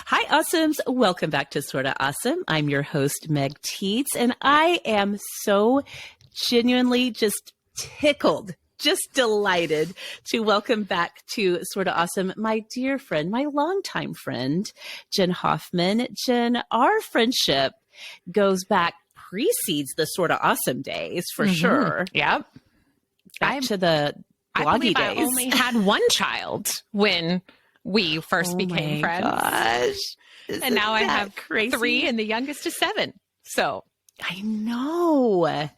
Hi, Awesomes. Welcome back to Sorta Awesome. I'm your host, Meg Teets, and I am so genuinely just tickled, just delighted to welcome back to Sorta Awesome my dear friend, my longtime friend, Jen Hoffman. Jen, our friendship goes back, precedes the Sorta Awesome days for sure. Yep. Back to the bloggy days. I only had one child when we first became friends. Gosh. And now I have crazy? 3 and the youngest is 7. So I know.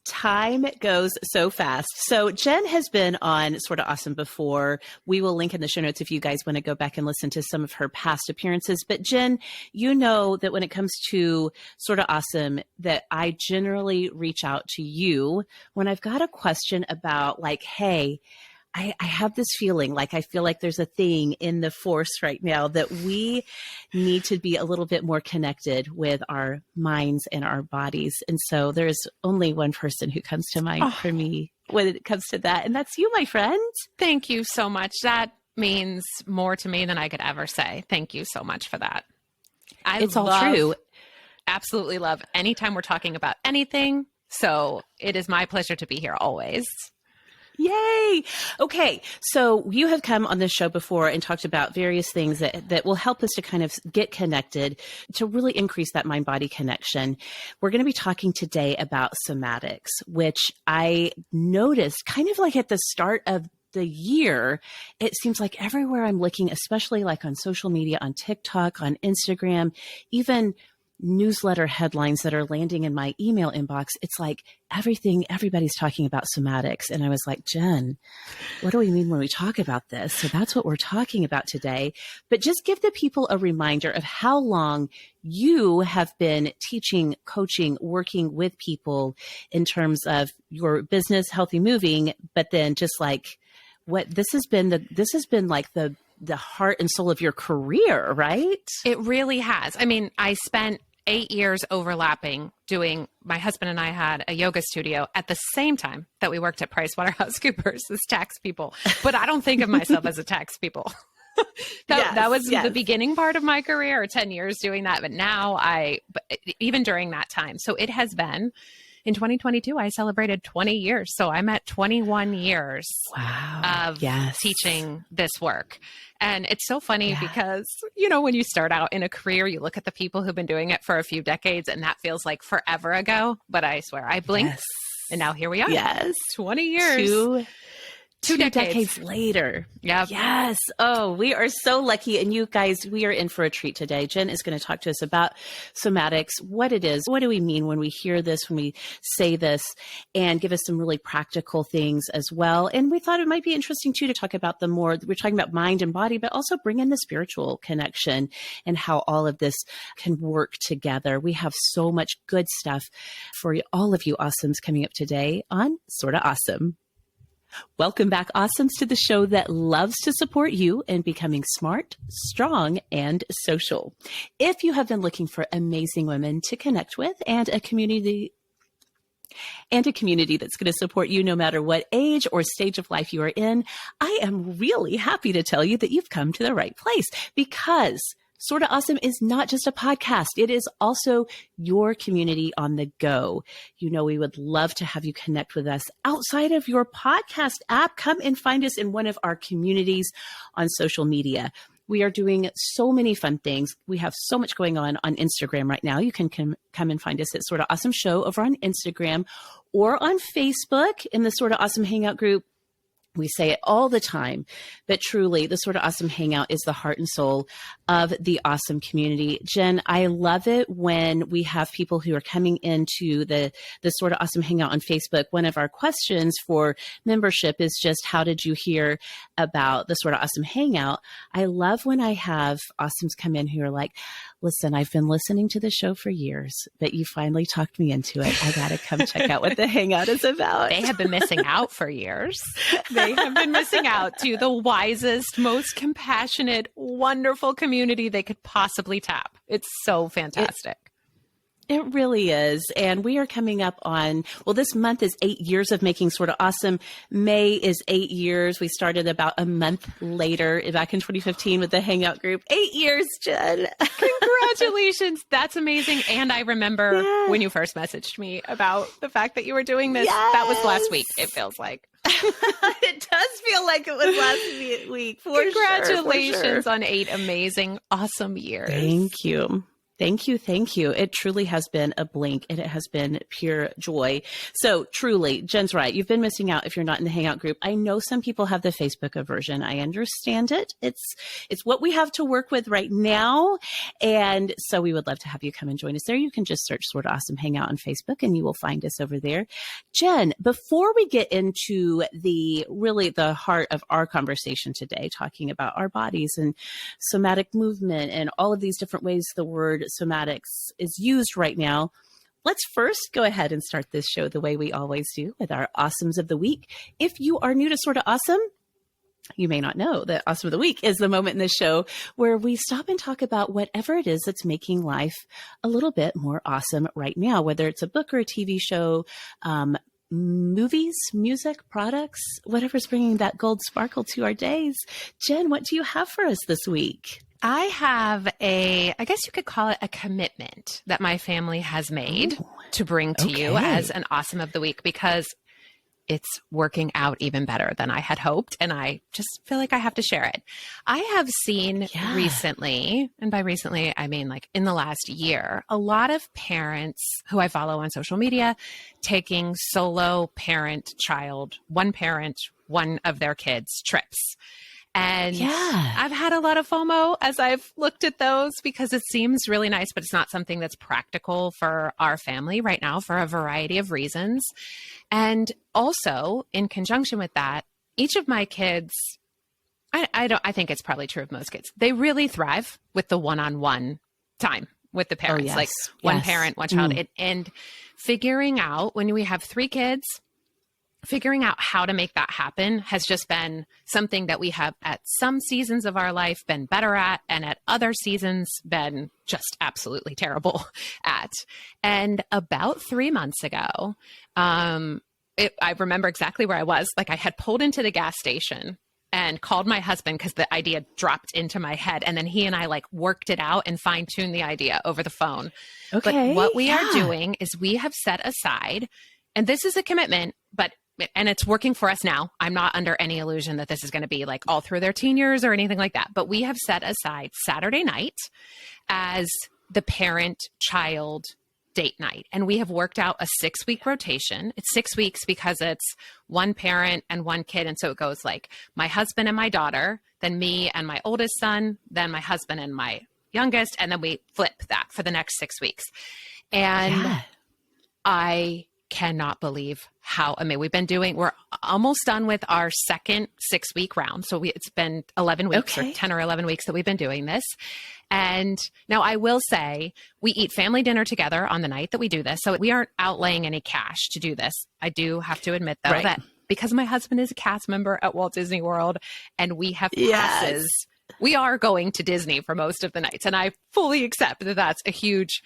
Time goes so fast. So Jen has been on Sorta Awesome before. We will link in the show notes if you guys want to go back and listen to some of her past appearances. But Jen, you know that when it comes to Sorta Awesome, that I generally reach out to you when I've got a question about like, hey, I have this feeling like I feel like there's a thing in the force right now that we need to be a little bit more connected with our minds and our bodies. And so there's only one person who comes to mind for me when it comes to that. And that's you, my friend. thank you so much. That means more to me than I could ever say. Thank you so much for that. It's all true. Absolutely love anytime we're talking about anything. So it is my pleasure to be here always. Yay. Okay. So you have come on this show before and talked about various things that will help us to kind of get connected to really increase that mind-body connection. We're going to be talking today about somatics, which I noticed kind of like at the start of the year, it seems like everywhere I'm looking, especially like on social media, on TikTok, on Instagram, even newsletter headlines that are landing in my email inbox, it's like everybody's talking about somatics. And I was like, Jen, what do we mean when we talk about this? So that's what we're talking about today. But just give the people a reminder of how long you have been teaching, coaching, working with people in terms of your business, Healthy Moving, but then just like what this has been like the heart and soul of your career, right? It really has. I mean, I spent 8 years overlapping doing, my husband and I had a yoga studio at the same time that we worked at PricewaterhouseCoopers as tax people. But I don't think of myself as a tax people. That was the beginning part of my career, or 10 years doing that. But now even during that time, so it has been, in 2022, I celebrated 20 years. So I'm at 21 years of teaching this work. And it's so funny because, you know, when you start out in a career, you look at the people who've been doing it for a few decades and that feels like forever ago. But I swear, I blinked and now here we are. Yes. 20 years. Two decades later. Yep. Yes. Oh, we are so lucky. And you guys, we are in for a treat today. Jen is going to talk to us about somatics, what it is, what do we mean when we hear this, when we say this, and give us some really practical things as well. And we thought it might be interesting too to talk about them more. We're talking about mind and body, but also bring in the spiritual connection and how all of this can work together. We have so much good stuff for all of you awesomes coming up today on Sorta Awesome. Welcome back, awesomes, to the show that loves to support you in becoming smart, strong, and social. If you have been looking for amazing women to connect with and a community that's going to support you no matter what age or stage of life you are in, I am really happy to tell you that you've come to the right place, because Sorta Awesome is not just a podcast. It is also your community on the go. You know, we would love to have you connect with us outside of your podcast app. Come and find us in one of our communities on social media. We are doing so many fun things. We have so much going on Instagram right now. You can come and find us at Sorta Awesome Show over on Instagram or on Facebook in the Sorta Awesome Hangout group. We say it all the time, but truly the Sorta Awesome Hangout is the heart and soul of the awesome community. Jen, I love it when we have people who are coming into the Sorta Awesome Hangout on Facebook. One of our questions for membership is just, how did you hear about the Sorta Awesome Hangout? I love when I have awesomes come in who are like, listen, I've been listening to the show for years, but you finally talked me into it. I got to come check out what the Hangout is about. They have been missing out for years. They have been missing out to the wisest, most compassionate, wonderful community they could possibly tap. It's so fantastic. It really is. And we are coming up on, well, this month is 8 years of making Sorta Awesome. May is 8 years. We started about a month later back in 2015 with the Hangout group. 8 years, Jen. Congratulations. That's amazing. And I remember when you first messaged me about the fact that you were doing this. Yes. That was last week, it feels like. It does feel like it was last week. Congratulations on 8 amazing, awesome years. Thank you. Thank you. Thank you. It truly has been a blink and it has been pure joy. So truly, Jen's right. You've been missing out if you're not in the Hangout group. I know some people have the Facebook version. I understand it. It's what we have to work with right now. And so we would love to have you come and join us there. You can just search Sorta Awesome Hangout on Facebook and you will find us over there. Jen, before we get into the heart of our conversation today, talking about our bodies and somatic movement and all of these different ways the word somatics is used right now, let's first go ahead and start this show the way we always do with our Awesomes of the Week. If you are new to Sorta Awesome, you may not know that Awesome of the Week is the moment in the show where we stop and talk about whatever it is that's making life a little bit more awesome right now, whether it's a book or a TV show, movies, music, products, whatever's bringing that gold sparkle to our days. Jen, what do you have for us this week? I have I guess you could call it a commitment that my family has made to bring to you as an Awesome of the Week, because it's working out even better than I had hoped. And I just feel like I have to share it. I have seen recently, and by recently, I mean like in the last year, a lot of parents who I follow on social media taking solo parent-child, one parent, one of their kids trips. And I've had a lot of FOMO as I've looked at those because it seems really nice, but it's not something that's practical for our family right now for a variety of reasons. And also in conjunction with that, each of my kids, I think it's probably true of most kids, they really thrive with the one-on-one time with the parents, like one parent, one child. And figuring out, when we have 3 kids, figuring out how to make that happen has just been something that we have at some seasons of our life been better at, and at other seasons been just absolutely terrible at. And about 3 months ago, I remember exactly where I was. Like I had pulled into the gas station and called my husband because the idea dropped into my head. And then he and I like worked it out and fine-tuned the idea over the phone. But what we are doing is we have set aside, and this is a commitment, and it's working for us now. I'm not under any illusion that this is going to be like all through their teen years or anything like that. But we have set aside Saturday night as the parent-child date night. And we have worked out a 6-week rotation. It's 6 weeks because it's one parent and one kid. And so it goes like my husband and my daughter, then me and my oldest son, then my husband and my youngest. And then we flip that for the next 6 weeks. And I cannot believe how, we're almost done with our second 6-week round. So it's been 11 weeks or 10 or 11 weeks that we've been doing this. And now I will say we eat family dinner together on the night that we do this. So we aren't outlaying any cash to do this. I do have to admit though that because my husband is a cast member at Walt Disney World and we have passes, we are going to Disney for most of the nights. And I fully accept that that's a huge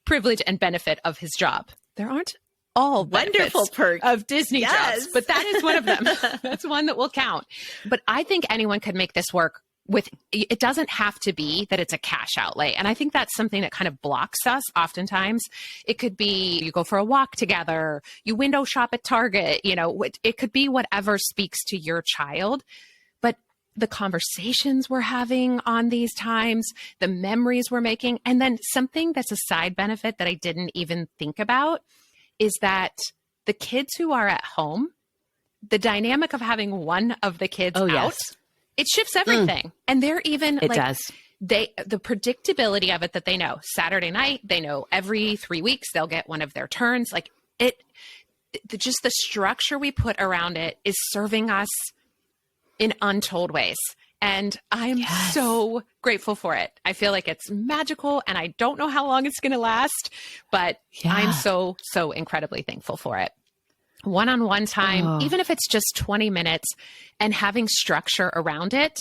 privilege and benefit of his job. There aren't all wonderful perks of Disney jobs, but that is one of them. That's one that will count. But I think anyone could make this work with, it doesn't have to be that it's a cash outlay. And I think that's something that kind of blocks us oftentimes. It could be you go for a walk together, you window shop at Target, it could be whatever speaks to your child. But the conversations we're having on these times, the memories we're making, and then something that's a side benefit that I didn't even think about is that the kids who are at home, the dynamic of having one of the kids out, it shifts everything. And they're even the predictability of it that they know Saturday night, they know every 3 weeks they'll get one of their turns. Like just the structure we put around it is serving us in untold ways. And I'm so grateful for it. I feel like it's magical and I don't know how long it's going to last, but I'm so, so incredibly thankful for it. One-on-one time, even if it's just 20 minutes and having structure around it,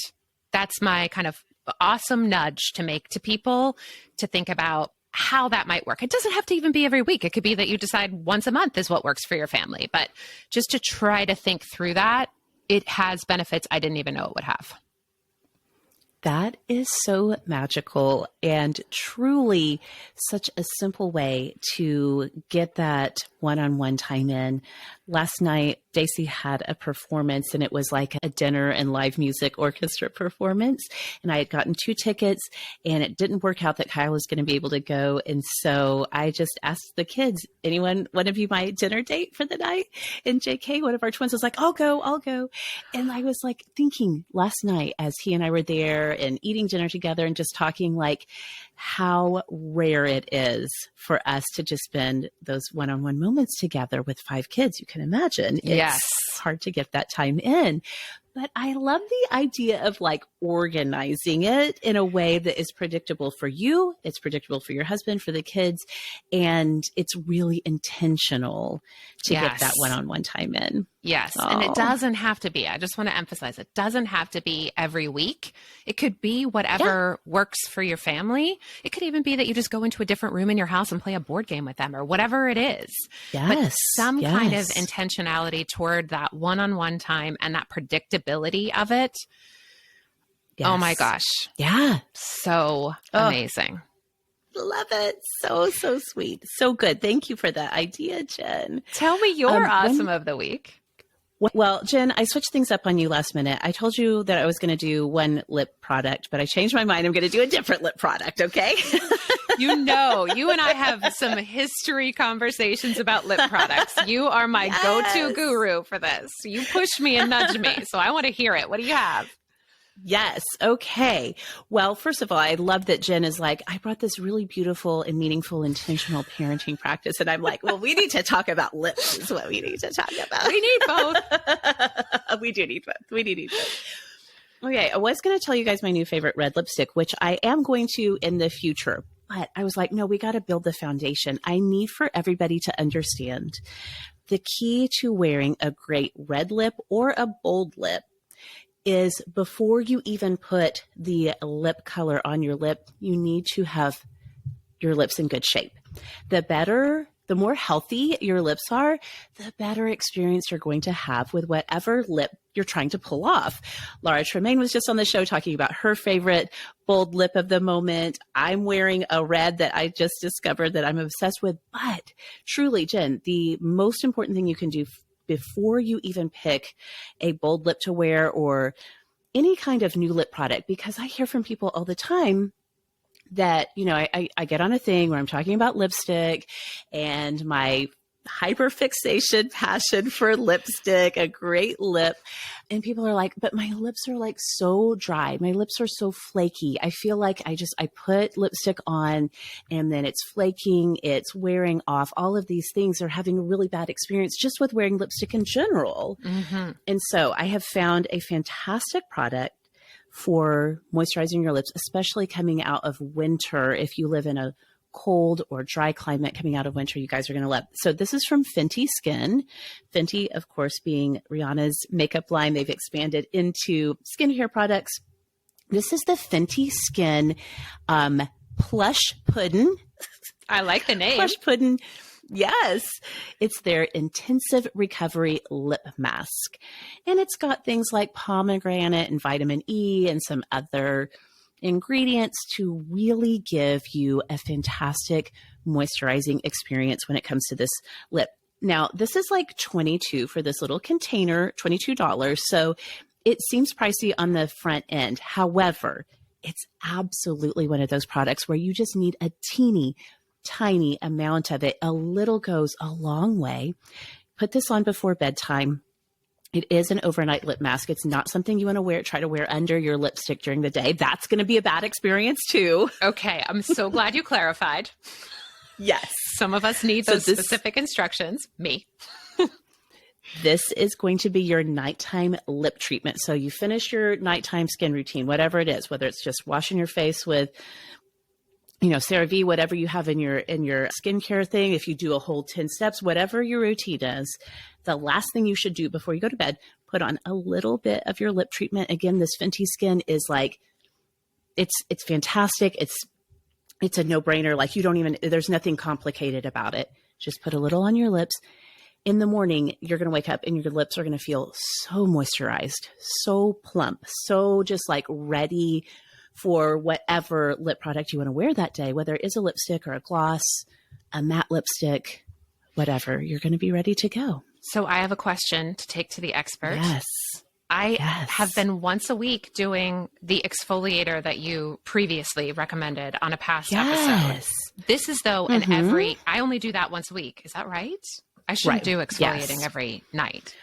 that's my kind of awesome nudge to make to people to think about how that might work. It doesn't have to even be every week. It could be that you decide once a month is what works for your family. But just to try to think through that, it has benefits I didn't even know it would have. That is so magical and truly such a simple way to get that one-on-one time in. Last night, Daisy had a performance and it was like a dinner and live music orchestra performance. And I had gotten 2 tickets and it didn't work out that Kyle was going to be able to go. And so I just asked the kids, anyone, one of you my dinner date for the night? And JK, one of our twins, was like, I'll go. And I was like thinking last night as he and I were there and eating dinner together and just talking, like how rare it is for us to just spend those one-on-one moments together with 5 kids. You can imagine. It's hard to get that time in. But I love the idea of like organizing it in a way that is predictable for you. It's predictable for your husband, for the kids, and it's really intentional to get that one-on-one time in. Yes. And it doesn't have to be, I just want to emphasize, it doesn't have to be every week. It could be whatever works for your family. It could even be that you just go into a different room in your house and play a board game with them or whatever it is. But some kind of intentionality toward that one-on-one time and that predictability of it. Oh my gosh. Yeah. So amazing. Love it. So sweet. So good. Thank you for that idea, Jen. Tell me your awesome of the week. Well, Jen, I switched things up on you last minute. I told you that I was going to do one lip product, but I changed my mind. I'm going to do a different lip product. Okay. You know, you and I have some history conversations about lip products. You are my go-to guru for this. You push me and nudge me. So I want to hear it. What do you have? Yes. Okay. Well, first of all, I love that Jen is like, I brought this really beautiful and meaningful, intentional parenting practice. And I'm like, well, we need to talk about lips is what we need to talk about. We need both. We do need both. We do need both. Okay. I was going to tell you guys my new favorite red lipstick, which I am going to in the future. But I was like, no, we got to build the foundation. I need for everybody to understand the key to wearing a great red lip or a bold lip is before you even put the lip color on your lip, you need to have your lips in good shape. The more healthy your lips are, the better experience you're going to have with whatever lip you're trying to pull off. Laura Tremaine was just on the show talking about her favorite bold lip of the moment. I'm wearing a red that I just discovered that I'm obsessed with. But truly, Jen, the most important thing you can do before you even pick a bold lip to wear or any kind of new lip product, because I hear from people all the time that, you know, I get on a thing where I'm talking about lipstick and my hyperfixation passion for lipstick, a great lip. And people are like, but my lips are like so dry. My lips are so flaky. I feel like I put lipstick on and then it's flaking, it's wearing off. All of these things are having a really bad experience just with wearing lipstick in general. Mm-hmm. And so I have found a fantastic product for moisturizing your lips, especially coming out of winter. If you live in a cold or dry climate coming out of winter, you guys are going to love. So this is from Fenty Skin. Fenty, of course, being Rihanna's makeup line. They've expanded into skincare products. This is the Fenty Skin Plush Puddin'. I like the name. Plush Puddin'. Yes. It's their intensive recovery lip mask. And it's got things like pomegranate and vitamin E and some other ingredients to really give you a fantastic moisturizing experience when it comes to this lip. Now, this is like $22 for this little container, $22. So it seems pricey on the front end. However, it's absolutely one of those products where you just need a teeny tiny amount of it. A little goes a long way. Put this on before bedtime. It is an overnight lip mask. It's not something you want to try to wear under your lipstick during the day. That's going to be a bad experience too. Okay. I'm so glad you clarified. Yes. Some of us need those specific instructions. Me. This is going to be your nighttime lip treatment. So you finish your nighttime skin routine, whatever it is, whether it's just washing your face with, you know, CeraVe, whatever you have in your skincare thing. If you do a whole 10 steps, whatever your routine is, the last thing you should do before you go to bed, put on a little bit of your lip treatment. Again, this Fenty Skin is like, it's fantastic. It's it's a no-brainer. Like there's nothing complicated about it. Just put a little on your lips. In the morning, you're going to wake up and your lips are going to feel so moisturized, so plump, so just like ready for whatever lip product you want to wear that day, whether it is a lipstick or a gloss, a matte lipstick, whatever, you're going to be ready to go. So I have a question to take to the expert. Yes. I have been once a week doing the exfoliator that you previously recommended on a past episode. This is though I only do that once a week. Is that right? I shouldn't do exfoliating every night.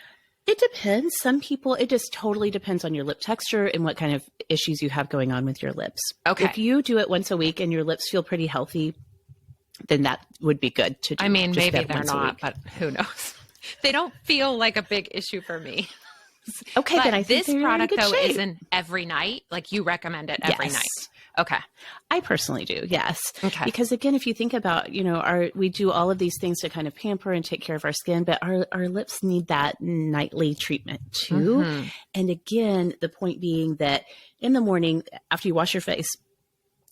It depends. Some people, it just totally depends on your lip texture and what kind of issues you have going on with your lips. Okay. If you do it once a week and your lips feel pretty healthy, then that would be good to do. I mean, maybe they're not, but who knows? They don't feel like a big issue for me. Okay, but then I think this product though shape. isn't every night. Like you recommend it every night. Okay. I personally do. Yes. Okay. Because again, if you think about, we do all of these things to kind of pamper and take care of our skin, but our lips need that nightly treatment too. And again, the point being that in the morning, after you wash your face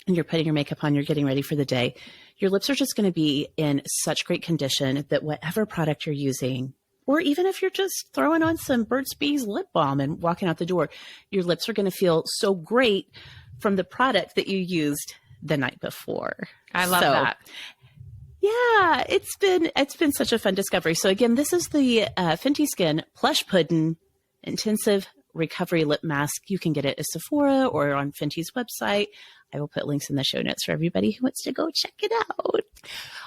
and you're putting your makeup on, you're getting ready for the day, your lips are just going to be in such great condition that whatever product you're using, or even if you're just throwing on some Burt's Bees lip balm and walking out the door, your lips are going to feel so great from the product that you used the night before. I love that. Yeah, it's been such a fun discovery. So again, this is the Fenty Skin Plush Pudding Intensive Recovery Lip Mask. You can get it at Sephora or on Fenty's website. I will put links in the show notes for everybody who wants to go check it out.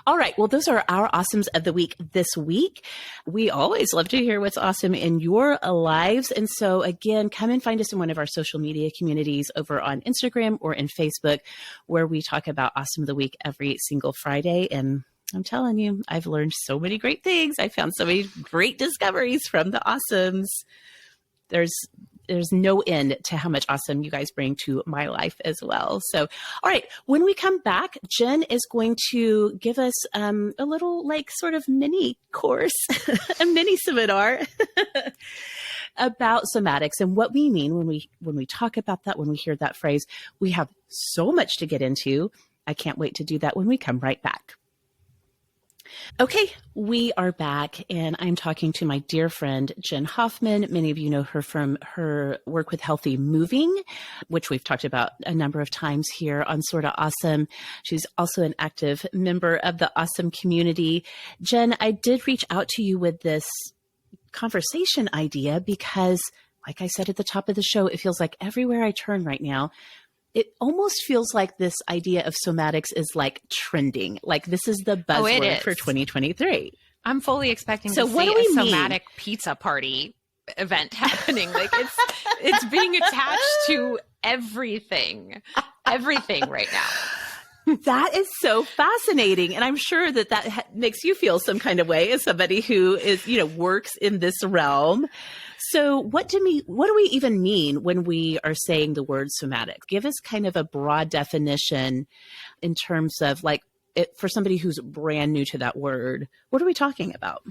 All right. Well, those are our awesomes of the week this week. We always love to hear what's awesome in your lives. And so again, come and find us in one of our social media communities over on Instagram or in Facebook, where we talk about Awesome of the Week every single Friday. And I'm telling you, I've learned so many great things. I found so many great discoveries from the awesomes. There's no end to how much awesome you guys bring to my life as well. So, all right, when we come back, Jen is going to give us a little sort of mini course, a mini seminar about somatics and what we mean when we talk about that, when we hear that phrase. We have so much to get into. I can't wait to do that when we come right back. Okay, we are back, and I'm talking to my dear friend, Jen Hoffman. Many of you know her from her work with Healthy Moving, which we've talked about a number of times here on Sorta Awesome. She's also an active member of the Awesome community. Jen, I did reach out to you with this conversation idea because, like I said at the top of the show, it feels like everywhere I turn right now, it almost feels like this idea of somatics is like trending. Like this is the buzzword for 2023. I'm fully expecting to see a somatic pizza party event happening. Like it's being attached to everything right now. That is so fascinating. And I'm sure that makes you feel some kind of way as somebody who is, works in this realm. So what do we even mean when we are saying the word somatic? Give us kind of a broad definition in terms of for somebody who's brand new to that word. What are we talking about?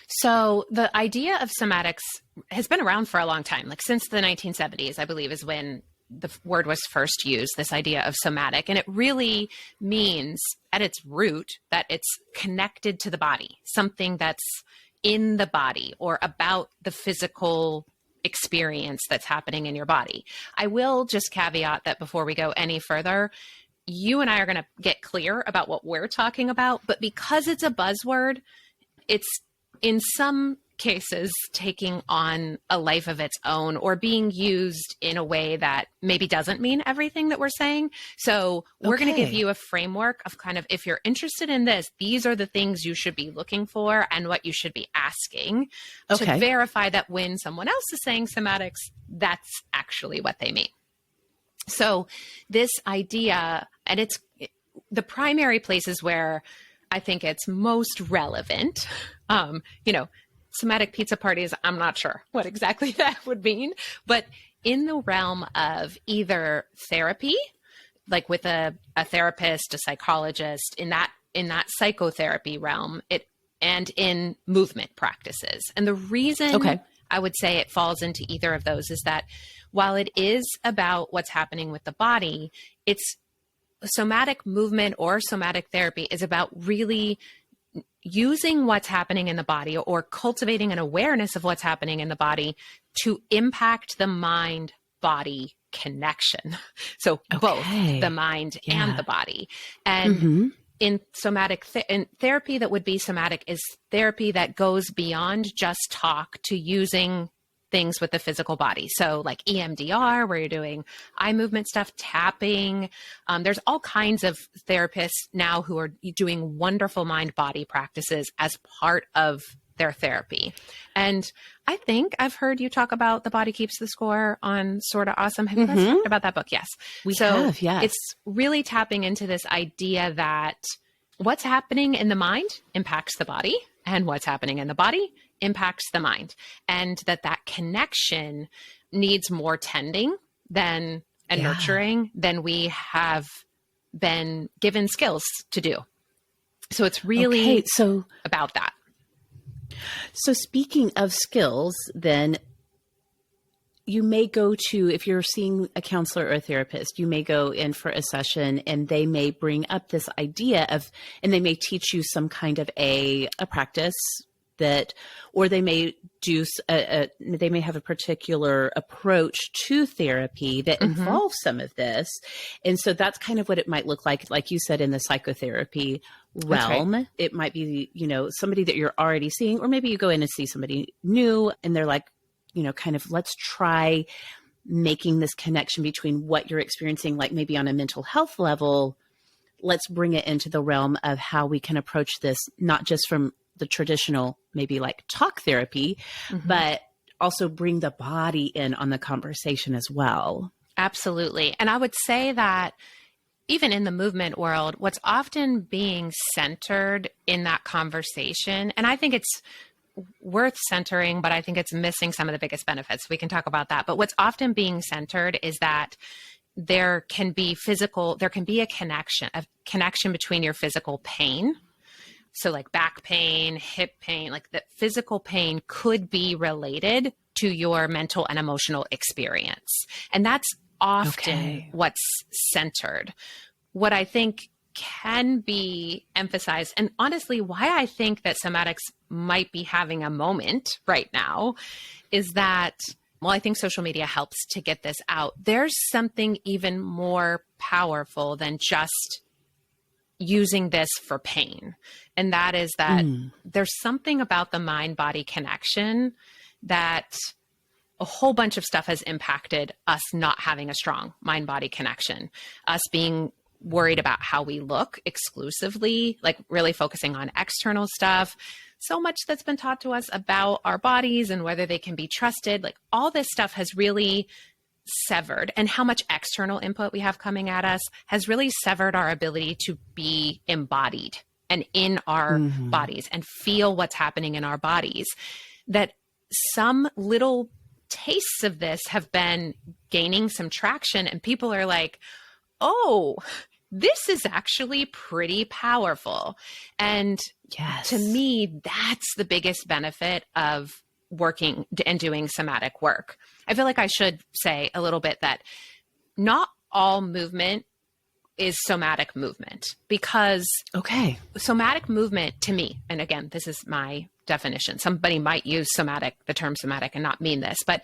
So the idea of somatics has been around for a long time, since the 1970s, I believe, is when the word was first used, this idea of somatic. And it really means at its root that it's connected to the body, something that's in the body or about the physical experience that's happening in your body. I will just caveat that before we go any further, you and I are going to get clear about what we're talking about, but because it's a buzzword, it's in some cases taking on a life of its own or being used in a way that maybe doesn't mean everything that we're saying. So we're going to give you a framework of kind of, if you're interested in this, these are the things you should be looking for and what you should be asking to verify that when someone else is saying somatics, that's actually what they mean. So this idea, and it's the primary places where I think it's most relevant, somatic pizza parties, I'm not sure what exactly that would mean, but in the realm of either therapy, like with a therapist, a psychologist, in that psychotherapy realm, and in movement practices. And the reason I would say it falls into either of those is that while it is about what's happening with the body, it's somatic movement or somatic therapy is about really using what's happening in the body or cultivating an awareness of what's happening in the body to impact the mind-body connection. So both the mind and the body. And in somatic in therapy that would be somatic is therapy that goes beyond just talk to using things with the physical body. So like EMDR, where you're doing eye movement stuff, tapping. There's all kinds of therapists now who are doing wonderful mind-body practices as part of their therapy. And I think I've heard you talk about The Body Keeps the Score on Sorta Awesome. Have you guys talked about that book? Yes. We have, yes. It's really tapping into this idea that what's happening in the mind impacts the body, and what's happening in the body impacts the mind, and that connection needs more tending and nurturing than we have been given skills to do. So it's really about that. So speaking of skills, then you may go to, if you're seeing a counselor or a therapist, you may go in for a session and they may bring up this idea of, and they may teach you some kind of a practice that, or they may do, they may have a particular approach to therapy that involves some of this. And so that's kind of what it might look like you said, in the psychotherapy realm. Right. It might be, somebody that you're already seeing, or maybe you go in and see somebody new and they're like, kind of, let's try making this connection between what you're experiencing, like maybe on a mental health level. Let's bring it into the realm of how we can approach this, not just from the traditional, maybe like talk therapy, but also bring the body in on the conversation as well. Absolutely. And I would say that even in the movement world, what's often being centered in that conversation, and I think it's worth centering, but I think it's missing some of the biggest benefits. We can talk about that. But what's often being centered is that there can be a connection between your physical pain. So like back pain, hip pain, like the physical pain could be related to your mental and emotional experience. And that's often what's centered. What I think can be emphasized, and honestly, why I think that somatics might be having a moment right now is that, well, I think social media helps to get this out. There's something even more powerful than just using this for pain. And that is that there's something about the mind-body connection that a whole bunch of stuff has impacted us not having a strong mind-body connection, us being worried about how we look exclusively, like really focusing on external stuff. So much that's been taught to us about our bodies and whether they can be trusted, like all this stuff has really severed, and how much external input we have coming at us has really severed our ability to be embodied and in our bodies and feel what's happening in our bodies. That some little tastes of this have been gaining some traction, and people are like, oh, this is actually pretty powerful. And to me, that's the biggest benefit of working and doing somatic work. I feel like I should say a little bit that not all movement is somatic movement, because somatic movement to me, and again, this is my definition. Somebody might use the term somatic and not mean this, but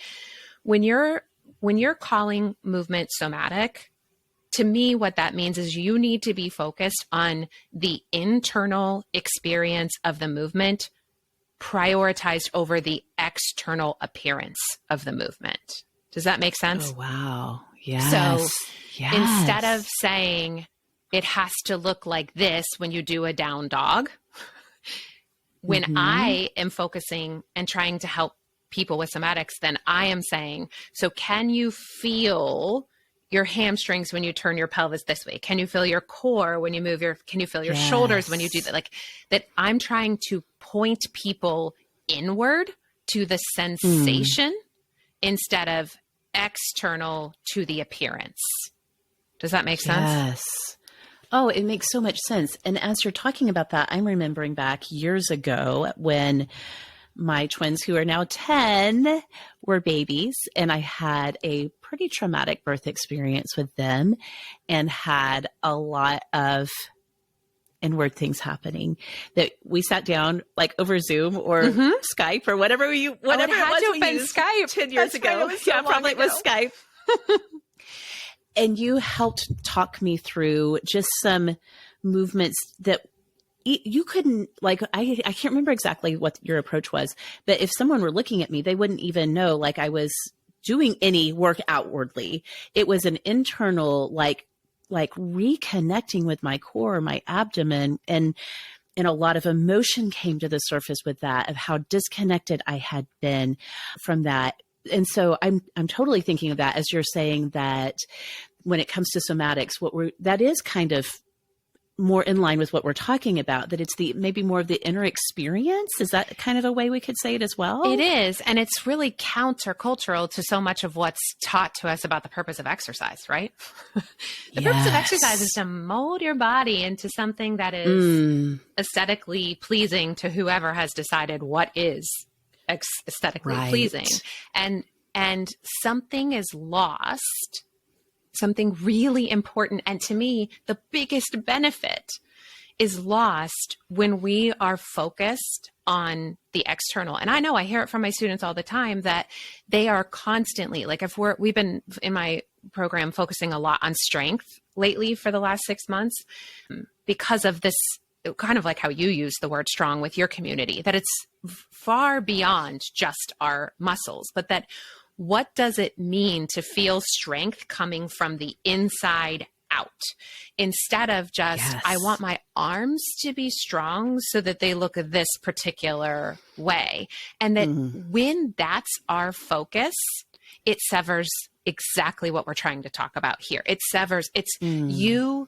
when you're calling movement somatic, to me, what that means is you need to be focused on the internal experience of the movement, prioritized over the external appearance of the movement. Does that make sense? Oh, wow. Yes. So instead of saying it has to look like this when you do a down dog, when I am focusing and trying to help people with somatics, then I am saying, so can you feel your hamstrings when you turn your pelvis this way? Can you feel your core when you move can you feel your shoulders when you do that? Like that, I'm trying to point people inward to the sensation instead of external to the appearance. Does that make sense? Yes. Oh, it makes so much sense. And as you're talking about that, I'm remembering back years ago when my twins, who are now 10, were babies, and I had a pretty traumatic birth experience with them and had a lot of inward things happening that we sat down like over Zoom or Skype or whatever it was we used Skype 10 years ago. Yeah, probably it was Skype. And you helped talk me through just some movements that you couldn't, like, I can't remember exactly what your approach was, but if someone were looking at me, they wouldn't even know like I was doing any work outwardly. It was an internal, like reconnecting with my core, my abdomen, and a lot of emotion came to the surface with that, of how disconnected I had been from that. And so I'm totally thinking of that as you're saying that when it comes to somatics, that is kind of more in line with what we're talking about, that it's maybe more of the inner experience. Is that kind of a way we could say it as well? It is. And it's really countercultural to so much of what's taught to us about the purpose of exercise, right? The purpose of exercise is to mold your body into something that is aesthetically pleasing to whoever has decided what is aesthetically pleasing. And something is lost, something really important. And to me, the biggest benefit is lost when we are focused on the external. And I know I hear it from my students all the time that they are constantly, like, we've been in my program focusing a lot on strength lately for the last 6 months because of this, kind of like how you use the word strong with your community, that it's far beyond just our muscles, but that what does it mean to feel strength coming from the inside out instead of just, I want my arms to be strong so that they look this particular way. And that when that's our focus, it severs exactly what we're trying to talk about here. It severs, it's you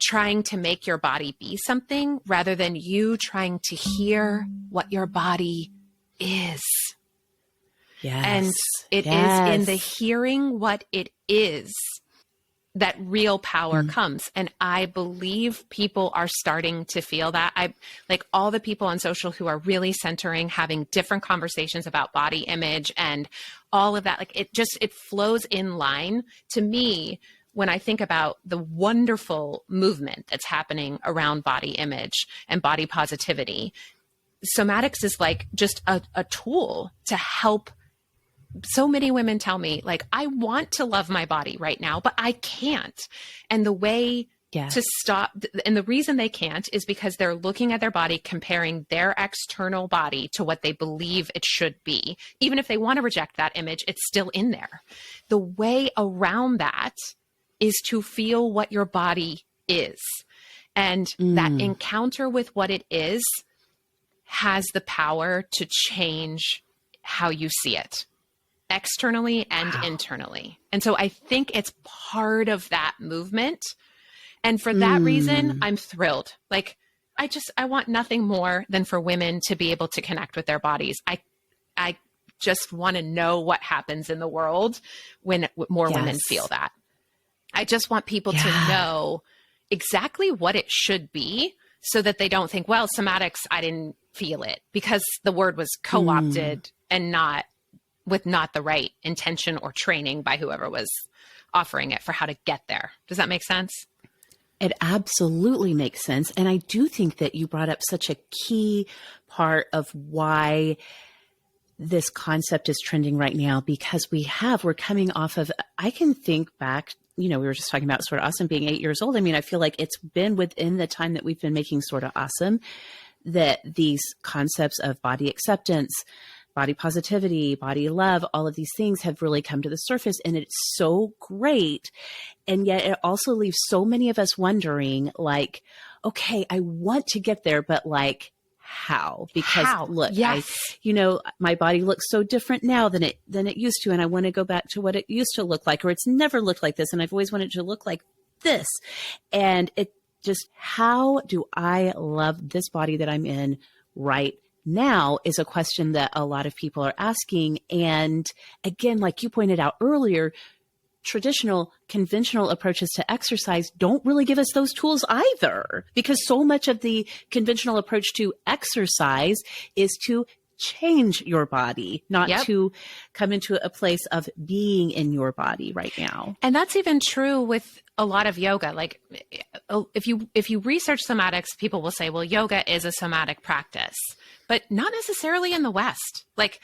trying to make your body be something rather than you trying to hear what your body is. Yes. And it is in the hearing what it is that real power comes. And I believe people are starting to feel that. I like all the people on social who are really centering, having different conversations about body image and all of that. Like it flows in line to me when I think about the wonderful movement that's happening around body image and body positivity. Somatics is like just a tool to help. So many women tell me, like, I want to love my body right now, but I can't. And the way to stop, and the reason they can't is because they're looking at their body, comparing their external body to what they believe it should be. Even if they want to reject that image, it's still in there. The way around that is to feel what your body is. And that encounter with what it is has the power to change how you see it. Externally and internally. And so I think it's part of that movement. And for that reason, I'm thrilled. Like, I want nothing more than for women to be able to connect with their bodies. I just want to know what happens in the world when more women feel that. I just want people to know exactly what it should be so that they don't think, well, somatics, I didn't feel it because the word was co-opted and not the right intention or training by whoever was offering it for how to get there. Does that make sense? It absolutely makes sense. And I do think that you brought up such a key part of why this concept is trending right now, because we're coming off of, I can think back, we were just talking about Sorta Awesome being 8 years old. I mean, I feel like it's been within the time that we've been making Sorta Awesome that these concepts of body acceptance, body positivity, body love, all of these things have really come to the surface, and it's so great. And yet it also leaves so many of us wondering, like, okay, I want to get there, but like, how? Because look, my body looks so different now than it used to. And I want to go back to what it used to look like, or it's never looked like this. And I've always wanted to look like this. And it just, how do I love this body that I'm in right now is a question that a lot of people are asking. And again, like you pointed out earlier, traditional, conventional approaches to exercise don't really give us those tools either, because so much of the conventional approach to exercise is to change your body, not Yep. to come into a place of being in your body right now. And that's even true with a lot of yoga. Like if you research somatics, people will say, well, yoga is a somatic practice, but not necessarily in the West. Like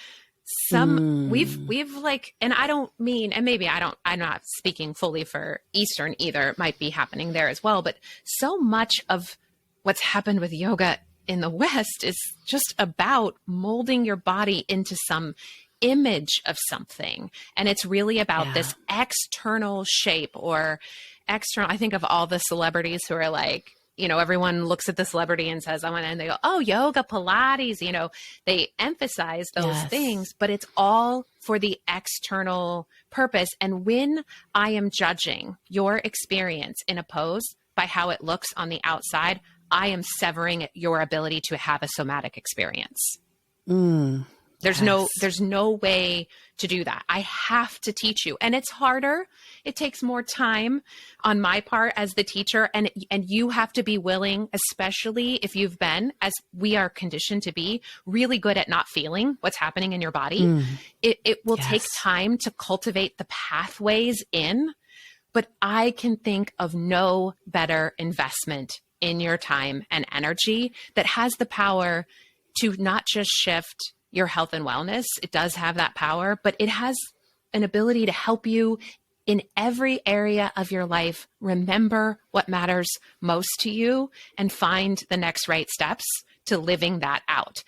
we've like, and I don't mean, and maybe I'm not speaking fully for Eastern either. It might be happening there as well, but so much of what's happened with yoga in the West is just about molding your body into some image of something. And it's really about this external shape or external. I think of all the celebrities who are like, you know, everyone looks at the celebrity and says, and they go, oh, yoga, Pilates, you know, they emphasize those things, but it's all for the external purpose. And when I am judging your experience in a pose by how it looks on the outside, I am severing your ability to have a somatic experience. There's no way to do that. I have to teach you. And it's harder. It takes more time on my part as the teacher. And you have to be willing, especially if you've been, as we are conditioned to be, really good at not feeling what's happening in your body. It will take time to cultivate the pathways in, but I can think of no better investment in your time and energy that has the power to not just shift your health and wellness. It does have that power, but it has an ability to help you in every area of your life. Remember what matters most to you and find the next right steps to living that out.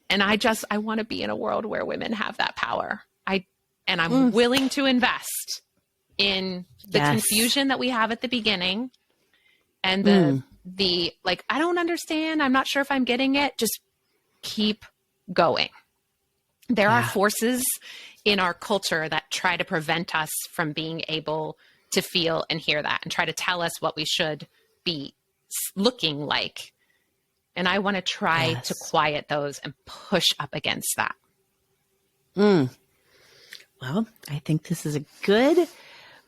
And I want to be in a world where women have that power. I'm willing to invest in the confusion that we have at the beginning and the like, I don't understand. I'm not sure if I'm getting it. Just keep going. There are forces in our culture that try to prevent us from being able to feel and hear that and try to tell us what we should be looking like. And I want to try to quiet those and push up against that. Well, I think this is a good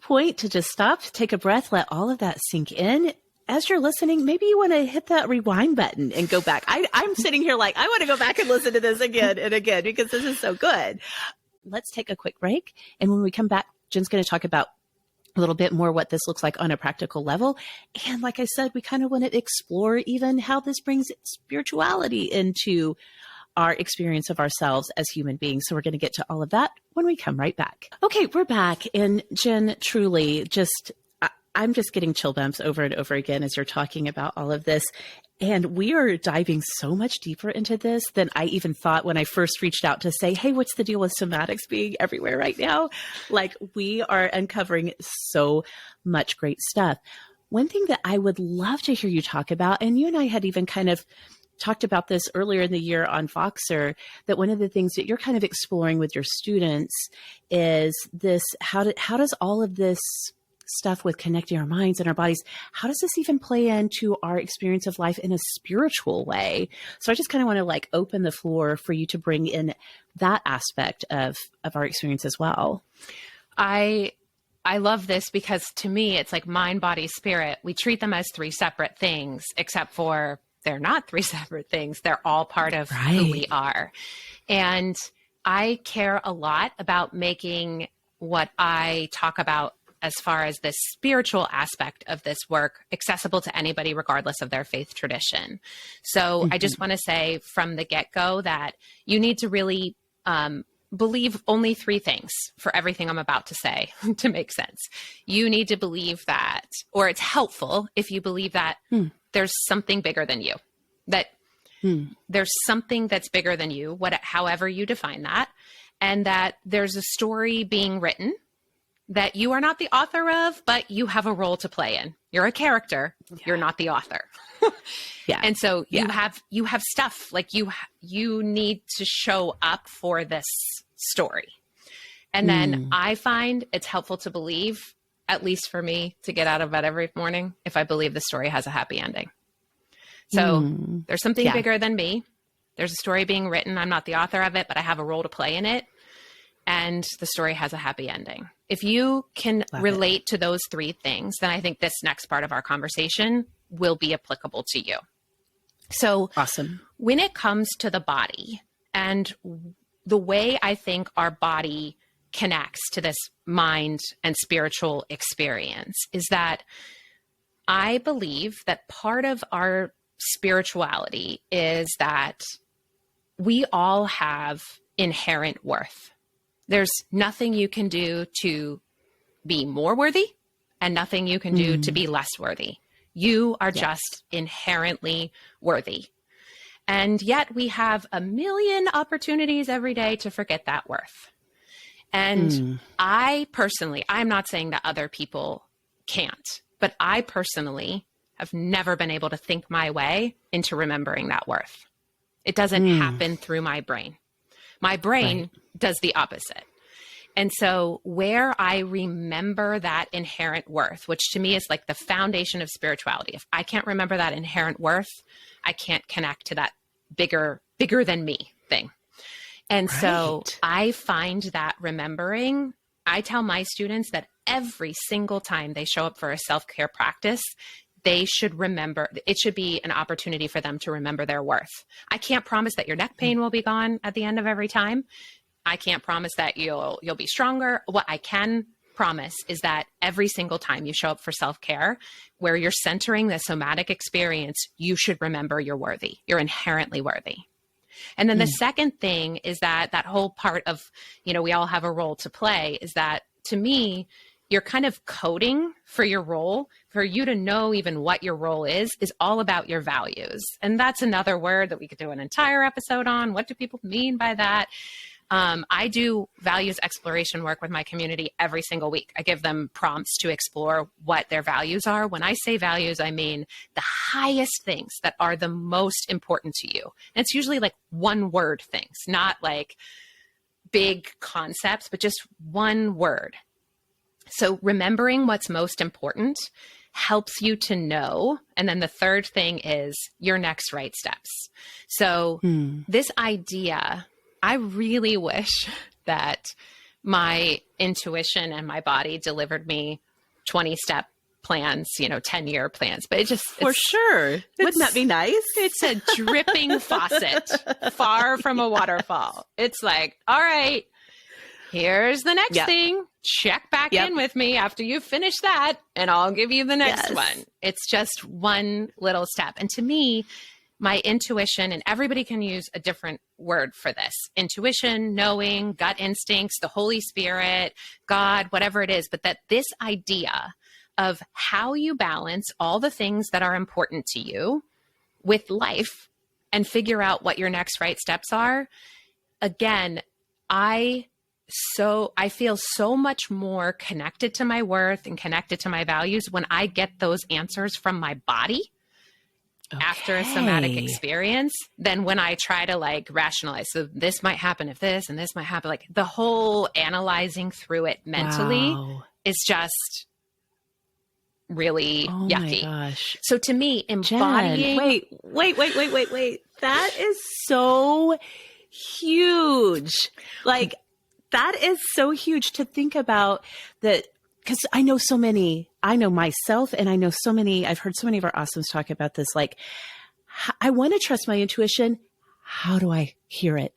point to just stop, take a breath, let all of that sink in. As you're listening, maybe you want to hit that rewind button and go back. I'm sitting here like, I want to go back and listen to this again and again because this is so good. Let's take a quick break. And when we come back, Jen's going to talk about a little bit more what this looks like on a practical level. And like I said, we kind of want to explore even how this brings spirituality into our experience of ourselves as human beings. So we're going to get to all of that when we come right back. Okay, we're back. And Jen, truly I'm just getting chill bumps over and over again as you're talking about all of this. And we are diving so much deeper into this than I even thought when I first reached out to say, hey, what's the deal with somatics being everywhere right now? Like, we are uncovering so much great stuff. One thing that I would love to hear you talk about, and you and I had even kind of talked about this earlier in the year on Voxer, that one of the things that you're kind of exploring with your students is this, how does all of this stuff with connecting our minds and our bodies, how does this even play into our experience of life in a spiritual way? So I just kind of want to like open the floor for you to bring in that aspect of our experience as well. I love this because to me, it's like mind, body, spirit. We treat them as three separate things, except for they're not three separate things. They're all part of who we are. And I care a lot about making what I talk about as far as the spiritual aspect of this work accessible to anybody, regardless of their faith tradition. So I just want to say from the get-go that you need to really believe only three things for everything I'm about to say to make sense. You need to believe that, or it's helpful if you believe that there's something bigger than you, that there's something that's bigger than you, however you define that, and that there's a story being written that you are not the author of, but you have a role to play in. You're a character. Yeah. You're not the author. And so you have stuff like you need to show up for this story. And then I find it's helpful to believe, at least for me, to get out of bed every morning, if I believe the story has a happy ending. So there's something bigger than me. There's a story being written. I'm not the author of it, but I have a role to play in it. And the story has a happy ending. If you can relate to those three things, then I think this next part of our conversation will be applicable to you. So awesome. When it comes to the body And the way I think our body connects to this mind and spiritual experience is that I believe that part of our spirituality is that we all have inherent worth. There's nothing you can do to be more worthy and nothing you can do to be less worthy. You are just inherently worthy. And yet we have a million opportunities every day to forget that worth. And I personally, I'm not saying that other people can't, but I personally have never been able to think my way into remembering that worth. It doesn't happen through my brain. My brain does the opposite. And so where I remember that inherent worth, which to me is like the foundation of spirituality, if I can't remember that inherent worth, I can't connect to that bigger than me thing. And so I find that remembering, I tell my students that every single time they show up for a self-care practice, they should remember, it should be an opportunity for them to remember their worth. I can't promise that your neck pain will be gone at the end of every time. I can't promise that you'll be stronger. What I can promise is that every single time you show up for self-care, where you're centering the somatic experience, you should remember you're worthy. You're inherently worthy. And then the second thing is that whole part of, we all have a role to play, is that to me, you're kind of coding for your role. For you to know even what your role is all about your values. And that's another word that we could do an entire episode on. What do people mean by that? I do values exploration work with my community every single week. I give them prompts to explore what their values are. When I say values, I mean the highest things that are the most important to you. And it's usually like one word things, not like big concepts, but just one word. So remembering what's most important helps you to know. And then the third thing is your next right steps. So this idea, I really wish that my intuition and my body delivered me 20-step plans, 10-year plans, but it's sure. Wouldn't that be nice? It's a dripping faucet far from a waterfall. It's like, all right, here's the next thing. Check back in with me after you finish that, and I'll give you the next one. It's just one little step. And to me, my intuition, and everybody can use a different word for this, intuition, knowing, gut instincts, the Holy Spirit, God, whatever it is, but that this idea of how you balance all the things that are important to you with life and figure out what your next right steps are. Again, I feel so much more connected to my worth and connected to my values when I get those answers from my body after a somatic experience than when I try to like rationalize. So this might happen if this, and this might happen. Like the whole analyzing through it mentally is just really yucky. My gosh. So to me, embodying. Jen, wait. That is so huge. Like that is so huge to think about that. Because I know myself, and I know I've heard so many of our awesomes talk about this. Like, I want to trust my intuition. How do I hear it?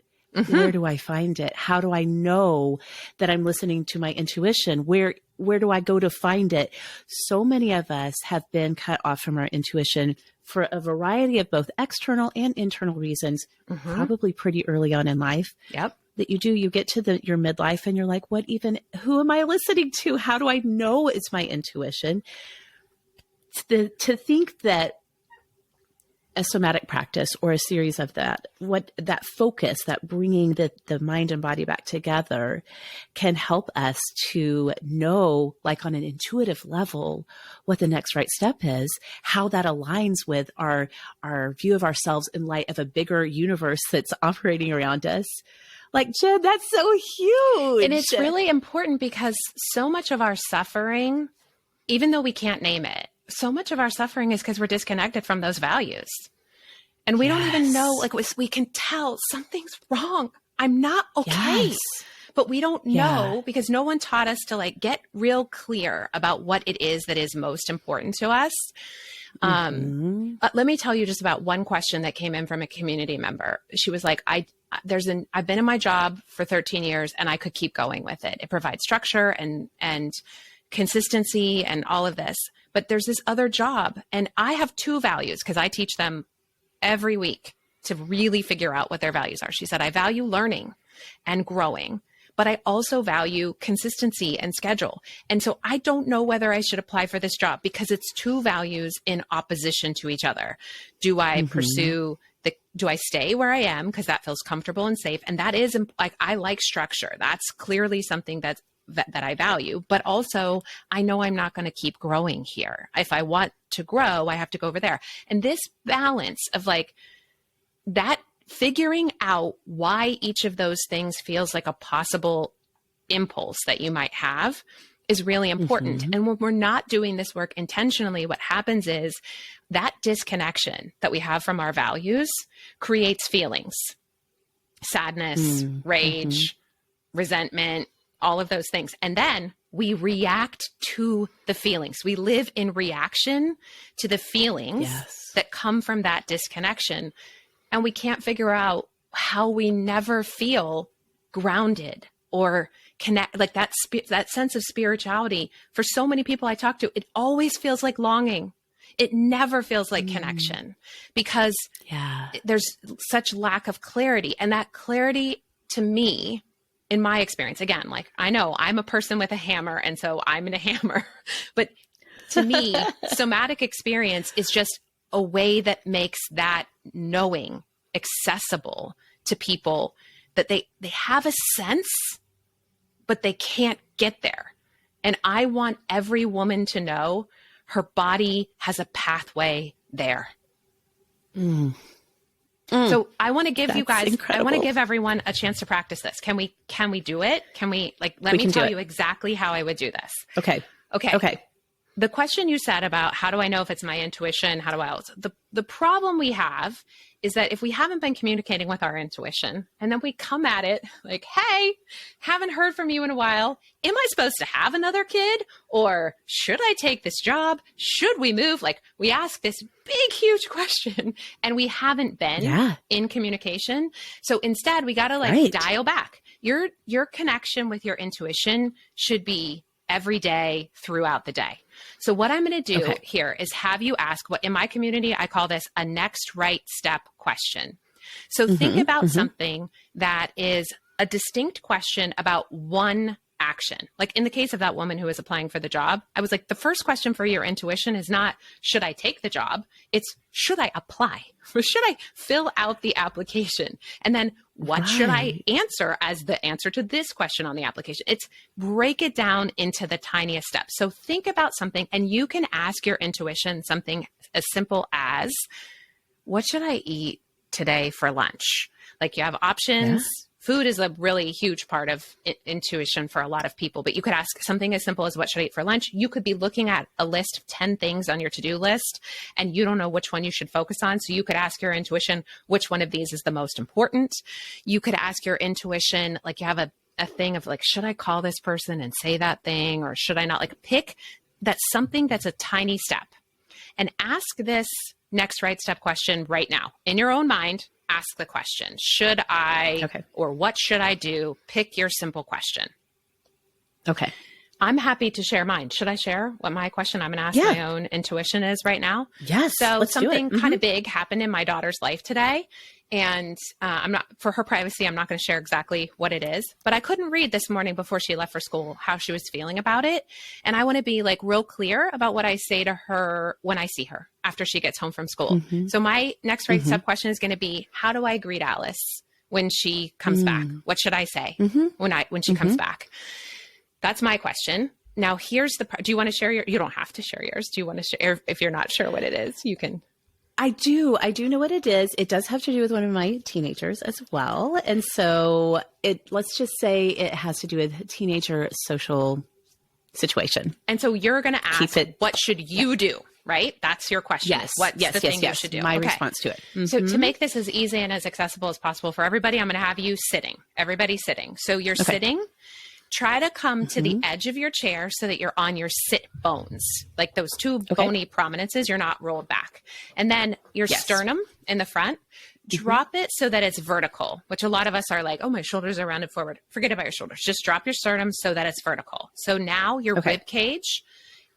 Where do I find it? How do I know that I'm listening to my intuition? Where do I go to find it? So many of us have been cut off from our intuition for a variety of both external and internal reasons, probably pretty early on in life. Yep. That you get to your midlife and you're like, who am I listening to? How do I know it's my intuition? To think that a somatic practice or a series of that focus, that bringing the mind and body back together can help us to know, like on an intuitive level, what the next right step is, how that aligns with our view of ourselves in light of a bigger universe that's operating around us. Like, Jen, that's so huge. And it's really important because so much of our suffering, even though we can't name it, so much of our suffering is because we're disconnected from those values. And we don't even know, like we can tell something's wrong. I'm not okay. But we don't know because no one taught us to like get real clear about what it is that is most important to us. Let me tell you just about one question that came in from a community member. She was like, I've been in my job for 13 years and I could keep going with it. It provides structure and consistency and all of this. But there's this other job, and I have two values because I teach them every week to really figure out what their values are. She said, I value learning and growing, but I also value consistency and schedule. And so I don't know whether I should apply for this job because it's two values in opposition to each other. Do I do I stay where I am because that feels comfortable and safe? And that is like, I like structure. That's clearly something that I value, but also I know I'm not going to keep growing here. If I want to grow, I have to go over there. And this balance of like that, figuring out why each of those things feels like a possible impulse that you might have is really important. And when we're not doing this work intentionally, what happens is that disconnection that we have from our values creates feelings, sadness, rage, resentment, all of those things. And then we react to the feelings. We live in reaction to the feelings that come from that disconnection. And we can't figure out how we never feel grounded or connect, like that sense of spirituality. For so many people I talk to, it always feels like longing. It never feels like connection because there's such lack of clarity. And that clarity, to me, in my experience, again, like I know I'm a person with a hammer, and so I'm in a hammer, but to me, somatic experience is just a way that makes that knowing accessible to people, that they have a sense, but they can't get there. And I want every woman to know her body has a pathway there. So I want to give you guys, incredible. I want to give everyone a chance to practice this. Can we do it? Can we let me tell you exactly how I would do this? Okay. The question you said about how do I know if it's my intuition? How do I, the problem we have is that if we haven't been communicating with our intuition and then we come at it like, hey, haven't heard from you in a while. Am I supposed to have another kid? Or should I take this job? Should we move? Like we ask this big, huge question and we haven't been in communication. So instead we got to dial back. Your connection with your intuition should be every day throughout the day. So what I'm going to do here is have you ask what in my community, I call this a next right step question. So think about something that is a distinct question about one action. Like in the case of that woman who was applying for the job, I was like, the first question for your intuition is not, should I take the job? It's, should I apply? Or should I fill out the application? And then what should I answer as the answer to this question on the application? It's break it down into the tiniest steps. So think about something and you can ask your intuition something as simple as, what should I eat today for lunch? Like you have options. Food is a really huge part of intuition for a lot of people, but you could ask something as simple as what should I eat for lunch? You could be looking at a list of 10 things on your to-do list and you don't know which one you should focus on. So you could ask your intuition, which one of these is the most important? You could ask your intuition, like you have a thing of like, should I call this person and say that thing? Or should I not? Like pick that's something that's a tiny step and ask this next right step question right now in your own mind. Ask the question, should I, or what should I do? Pick your simple question. Okay. I'm happy to share mine. Should I share what my question I'm going to ask my own intuition is right now? Yes. So something kind of big happened in my daughter's life today. And I'm not, for her privacy, I'm not going to share exactly what it is, but I couldn't read this morning before she left for school how she was feeling about it. And I want to be like real clear about what I say to her when I see her after she gets home from school. So my next right step question is going to be, how do I greet Alice when she comes back? What should I say when she comes back? That's my question. Now here's the part. Do you want to share you don't have to share yours. Do you want to share, if you're not sure what it is, you can. I do know what it is. It does have to do with one of my teenagers as well. And so let's just say it has to do with teenager social situation. And so you're going to ask, what should you do? Right? That's your question. Yes. What's the thing you should do? My response to it. So to make this as easy and as accessible as possible for everybody, I'm going to have you sitting, everybody sitting. So you're sitting. Try to come to the edge of your chair so that you're on your sit bones, like those two bony prominences. You're not rolled back. And then your sternum in the front, drop it so that it's vertical, which a lot of us are like, oh, my shoulders are rounded forward. Forget about your shoulders. Just drop your sternum so that it's vertical. So now your rib cage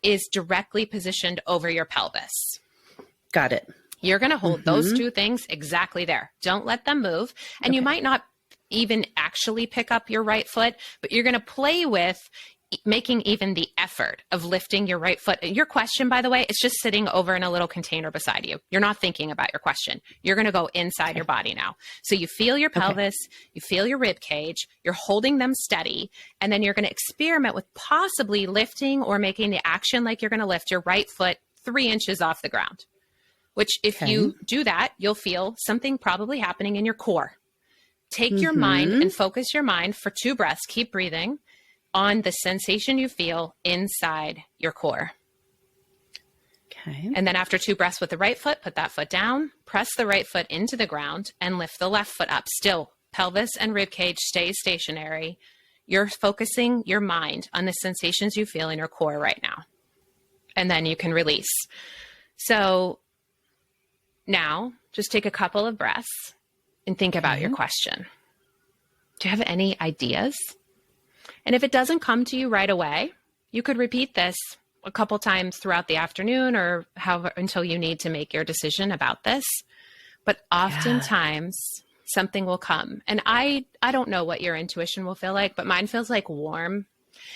is directly positioned over your pelvis. Got it. You're going to hold those two things exactly there. Don't let them move. And you might not even actually pick up your right foot, but you're going to play with making even the effort of lifting your right foot. Your question, by the way, is just sitting over in a little container beside you. You're not thinking about your question. You're going to go inside your body now. So you feel your pelvis, you feel your rib cage, you're holding them steady, and then you're going to experiment with possibly lifting or making the action like you're going to lift your right foot 3 inches off the ground, which if you do that, you'll feel something probably happening in your core. Take your mind and focus your mind for 2 breaths. Keep breathing on the sensation you feel inside your core. Okay. And then after 2 breaths with the right foot, put that foot down, press the right foot into the ground and lift the left foot up. Still, pelvis and rib cage stay stationary. You're focusing your mind on the sensations you feel in your core right now. And then you can release. So now just take a couple of breaths and think about your question. Do you have any ideas? And if it doesn't come to you right away, you could repeat this a couple times throughout the afternoon or however until you need to make your decision about this. But oftentimes something will come. And I don't know what your intuition will feel like, but mine feels like warm.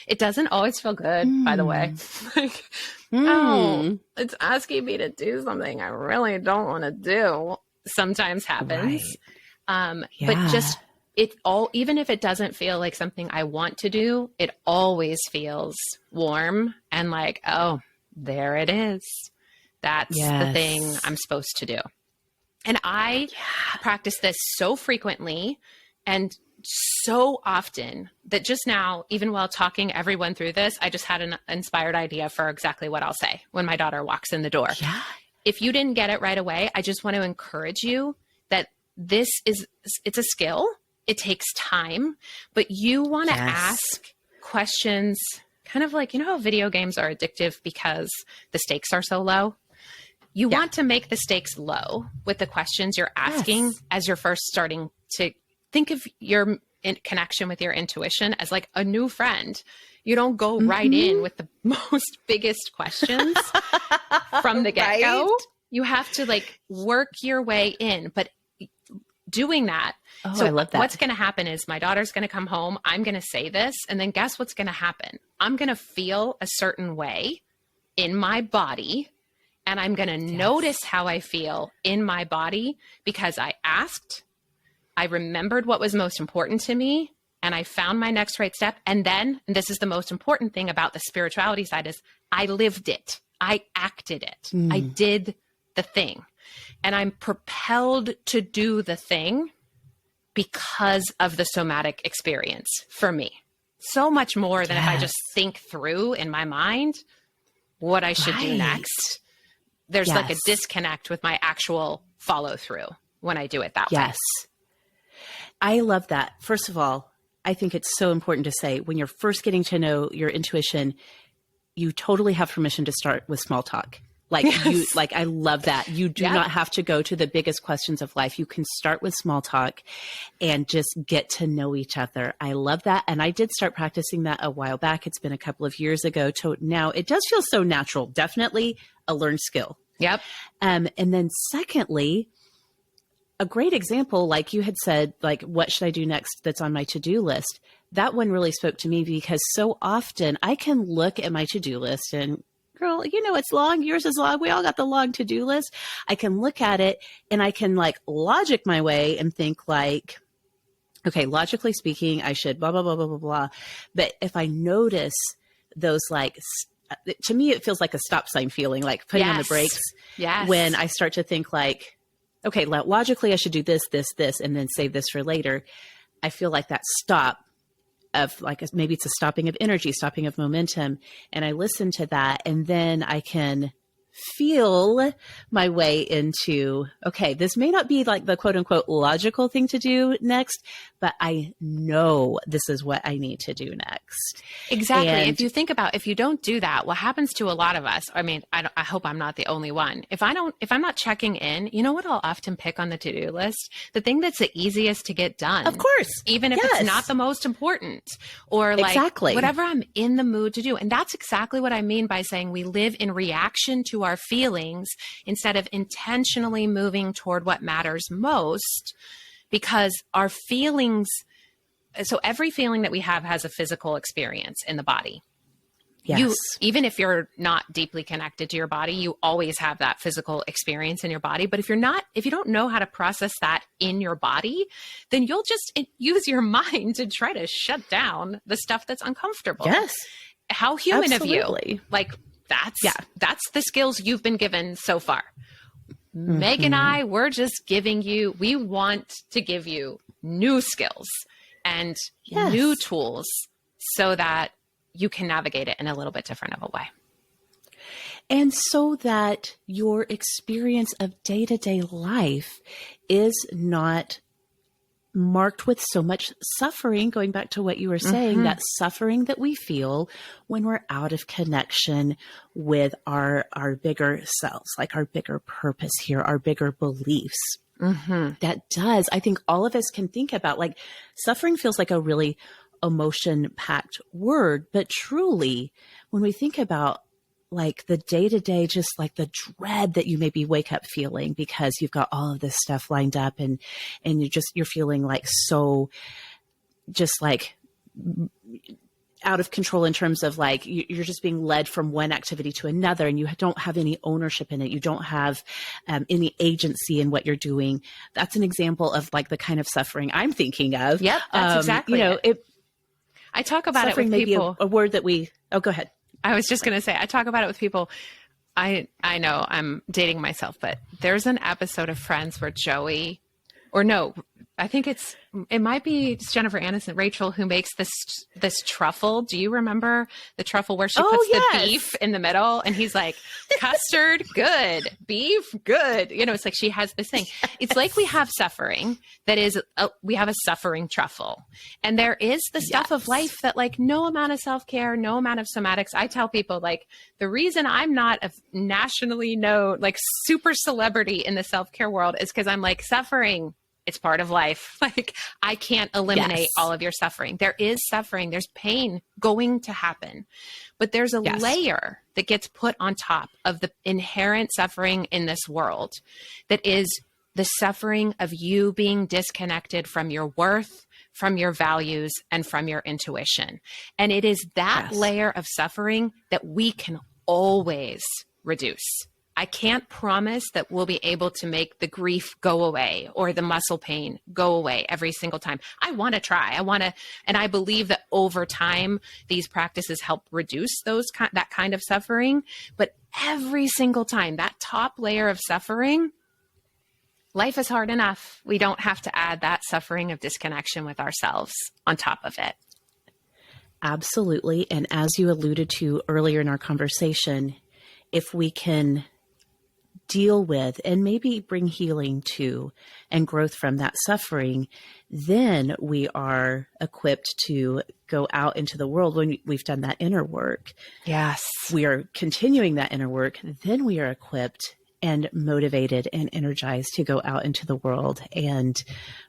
It doesn't always feel good, by the way. Like, oh, it's asking me to do something I really don't want to do. Sometimes happens. But just even if it doesn't feel like something I want to do, it always feels warm and like, oh, there it is. That's the thing I'm supposed to do. And I practice this so frequently and so often that just now, even while talking everyone through this, I just had an inspired idea for exactly what I'll say when my daughter walks in the door. Yeah. If you didn't get it right away, I just want to encourage you that it's a skill. It takes time, but you want to ask questions kind of like, you know how video games are addictive because the stakes are so low? You want to make the stakes low with the questions you're asking as you're first starting to think of your connection with your intuition as like a new friend. You don't go right in with the most biggest questions from the get-go. Right? You have to like work your way in, but doing that. Oh, so I love that. What's going to happen is my daughter's going to come home. I'm going to say this. And then guess what's going to happen? I'm going to feel a certain way in my body. And I'm going to notice how I feel in my body because I asked, I remembered what was most important to me, and I found my next right step. And then, and this is the most important thing about the spirituality side, is I lived it. I acted it. I did the thing. And I'm propelled to do the thing because of the somatic experience for me. So much more than if I just think through in my mind what I should do next. There's like a disconnect with my actual follow through when I do it that way. Yes. I love that. First of all, I think it's so important to say when you're first getting to know your intuition, you totally have permission to start with small talk. Like I love that. You do not have to go to the biggest questions of life. You can start with small talk and just get to know each other. I love that. And I did start practicing that a while back. It's been a couple of years ago to now. It does feel so natural. Definitely a learned skill. Yep. And then secondly, a great example, like you had said, like, what should I do next that's on my to-do list? That one really spoke to me because so often I can look at my to-do list and girl, you know, it's long. Yours is long. We all got the long to-do list. I can look at it and I can like logic my way and think like, okay, logically speaking, I should blah, blah, blah, blah, blah, blah. But if I notice those like, to me, it feels like a stop sign feeling, like putting on the brakes when I start to think like, okay, logically I should do this, this, this, and then save this for later. I feel like that stop of like, maybe it's a stopping of energy, stopping of momentum. And I listen to that and then I can feel my way into, okay, this may not be like the quote unquote logical thing to do next, but I know this is what I need to do next. Exactly. And if you think about, if you don't do that, what happens to a lot of us, I mean, I hope I'm not the only one. If I'm not checking in, you know what I'll often pick on the to-do list? The thing that's the easiest to get done. of course, Even if it's not the most important, or like exactly. whatever I'm in the mood to do. And that's exactly what I mean by saying we live in reaction to our feelings instead of intentionally moving toward what matters most, because our feelings, so every feeling that we have has a physical experience in the body. Yes. Even if you're not deeply connected to your body, you always have that physical experience in your body. But if you don't know how to process that in your body, then you'll just use your mind to try to shut down the stuff that's uncomfortable. Yes. How human Absolutely. of you. Like that's the skills you've been given so far. Meg and I, we want to give you new skills and new tools so that you can navigate it in a little bit different of a way. And so that your experience of day-to-day life is not marked with so much suffering, going back to what you were saying, that suffering that we feel when we're out of connection with our bigger selves, like our bigger purpose here, our bigger beliefs. That does, I think all of us can think about, like, suffering feels like a really emotion-packed word, but truly, when we think about like the day-to-day, just like the dread that you maybe wake up feeling because you've got all of this stuff lined up and you're feeling like so just like out of control in terms of like you're just being led from one activity to another and you don't have any ownership in it. You don't have any agency in what you're doing. That's an example of like the kind of suffering I'm thinking of. Yep, that's exactly it. I talk about it with people. A word that go ahead. I was just going to say, I talk about it with people. I know I'm dating myself, but there's an episode of Friends where Joey, or no, I think it might be Jennifer Aniston, Rachel, who makes this truffle. Do you remember the truffle where she puts the beef in the middle and he's like, custard, good, beef, good. You know, it's like she has this thing. It's like we have suffering that is, we have a suffering truffle. And there is the stuff of life that like no amount of self-care, no amount of somatics. I tell people like the reason I'm not a nationally known, like super celebrity in the self-care world is because I'm like suffering. It's part of life. Like I can't eliminate all of your suffering. There is suffering. There's pain going to happen, but there's a layer that gets put on top of the inherent suffering in this world. That is the suffering of you being disconnected from your worth, from your values, and from your intuition. And it is that layer of suffering that we can always reduce. I can't promise that we'll be able to make the grief go away or the muscle pain go away every single time. I want to try. And I believe that over time, these practices help reduce that kind of suffering. But every single time, that top layer of suffering, life is hard enough. We don't have to add that suffering of disconnection with ourselves on top of it. Absolutely. And as you alluded to earlier in our conversation, if we can deal with and maybe bring healing to and growth from that suffering, then we are equipped to go out into the world when we've done that inner work. Yes. We are continuing that inner work. Then we are equipped and motivated and energized to go out into the world and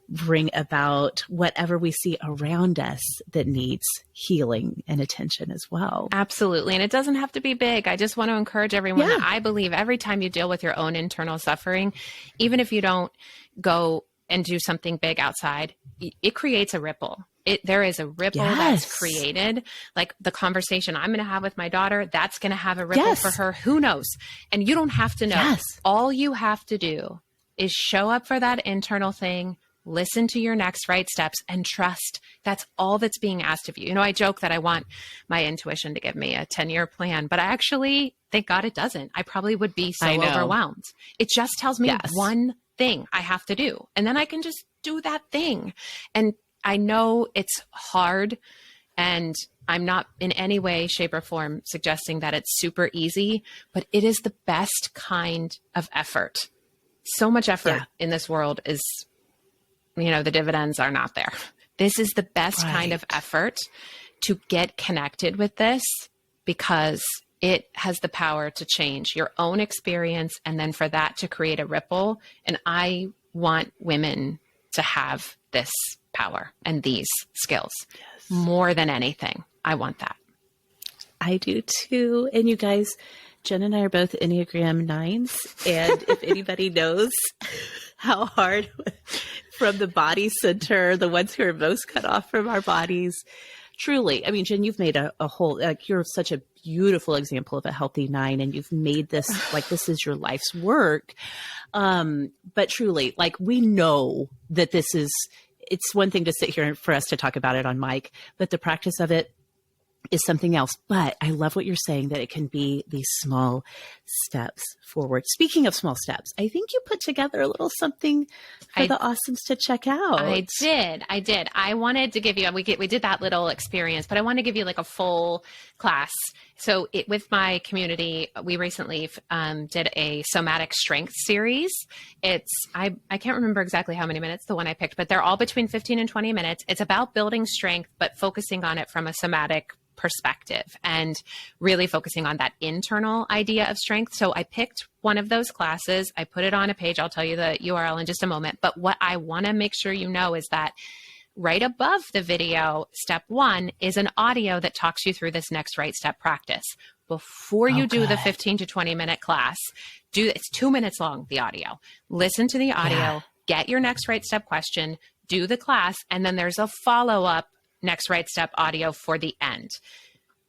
bring about whatever we see around us that needs healing and attention as well. Absolutely. And it doesn't have to be big. I just want to encourage everyone that I believe every time you deal with your own internal suffering, even if you don't go and do something big outside, it creates a ripple. There is a ripple that's created, like the conversation I'm going to have with my daughter, that's going to have a ripple for her. Who knows? And you don't have to know. All you have to do is show up for that internal thing, listen to your next right steps, and trust. That's all that's being asked of you. You know, I joke that I want my intuition to give me a 10-year plan, but I actually, thank God it doesn't. I probably would be so overwhelmed. It just tells me one thing I have to do, and then I can just do that thing. And I know it's hard And I'm not in any way, shape, or form suggesting that it's super easy, but it is the best kind of effort. So much effort in this world is, the dividends are not there. This is the best kind of effort to get connected with this, because it has the power to change your own experience and then for that to create a ripple. And I want women to have this power and these skills more than anything. I want that. I do too. And you guys, Jen and I are both Enneagram 9s. And if anybody knows how hard from the body center, the ones who are most cut off from our bodies, truly, I mean, Jen, you've made a whole, you're such a beautiful example of a healthy 9, and you've made this, this is your life's work. But truly, we know that it's one thing to sit here and for us to talk about it on mic, but the practice of it is something else. But I love what you're saying, that it can be these small steps forward. Speaking of small steps, I think you put together a little something for the Awesomes to check out. I did. I wanted to give you, we did that little experience, but I want to give you a full class. So with my community, we recently did a somatic strength series. I can't remember exactly how many minutes, the one I picked, but they're all between 15 and 20 minutes. It's about building strength, but focusing on it from a somatic perspective and really focusing on that internal idea of strength. So I picked one of those classes. I put it on a page. I'll tell you the URL in just a moment. But what I want to make sure you know is that right above the video, step 1 is an audio that talks you through this next right step practice. Before you do the 15 to 20 minute class, it's 2 minutes long, the audio. Listen to the audio, get your next right step question, do the class, and then there's a follow-up next right step audio for the end.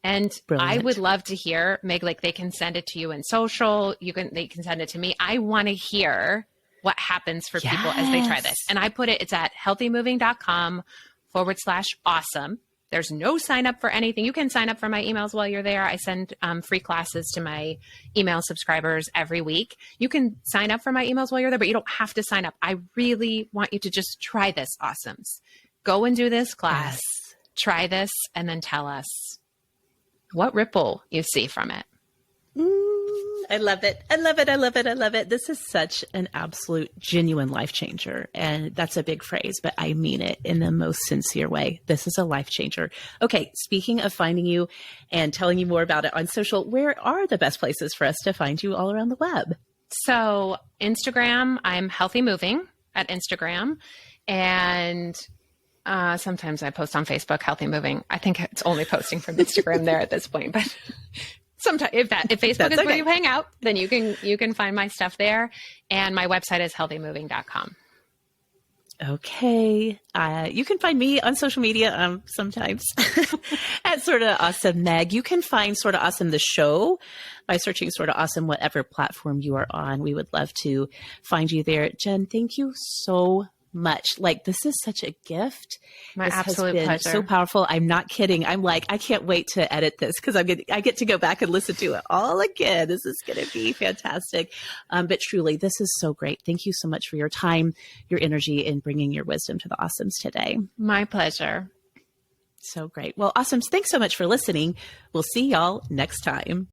And brilliant. I would love to hear, Meg, they can send it to you in social. They can send it to me. I want to hear what happens for people as they try this. And I put it's at healthymoving.com/awesome. There's no sign up for anything. You can sign up for my emails while you're there. I send free classes to my email subscribers every week. You can sign up for my emails while you're there, but you don't have to sign up. I really want you to just try this, Awesomes. Go and do this class, try this, and then tell us what ripple you see from it. I love it. I love it. I love it. I love it. This is such an absolute genuine life changer. And that's a big phrase, but I mean it in the most sincere way. This is a life changer. Okay. Speaking of finding you and telling you more about it on social, where are the best places for us to find you all around the web? So Instagram, I'm Healthy Moving at Instagram. And sometimes I post on Facebook, Healthy Moving. I think it's only posting from Instagram there at this point, but sometimes if Facebook is where you hang out, then you can find my stuff there. And my website is healthymoving.com. Okay. You can find me on social media sometimes at Sorta Awesome Meg. You can find Sorta Awesome the show by searching Sorta Awesome, whatever platform you are on. We would love to find you there. Jen, thank you so much. This is such a gift. My this absolute has been pleasure. So powerful. I'm not kidding. I can't wait to edit this because I get to go back and listen to it all again. This is going to be fantastic. But truly, this is so great. Thank you so much for your time, your energy, and bringing your wisdom to the Awesomes today. My pleasure. So great. Well, Awesomes, thanks so much for listening. We'll see y'all next time.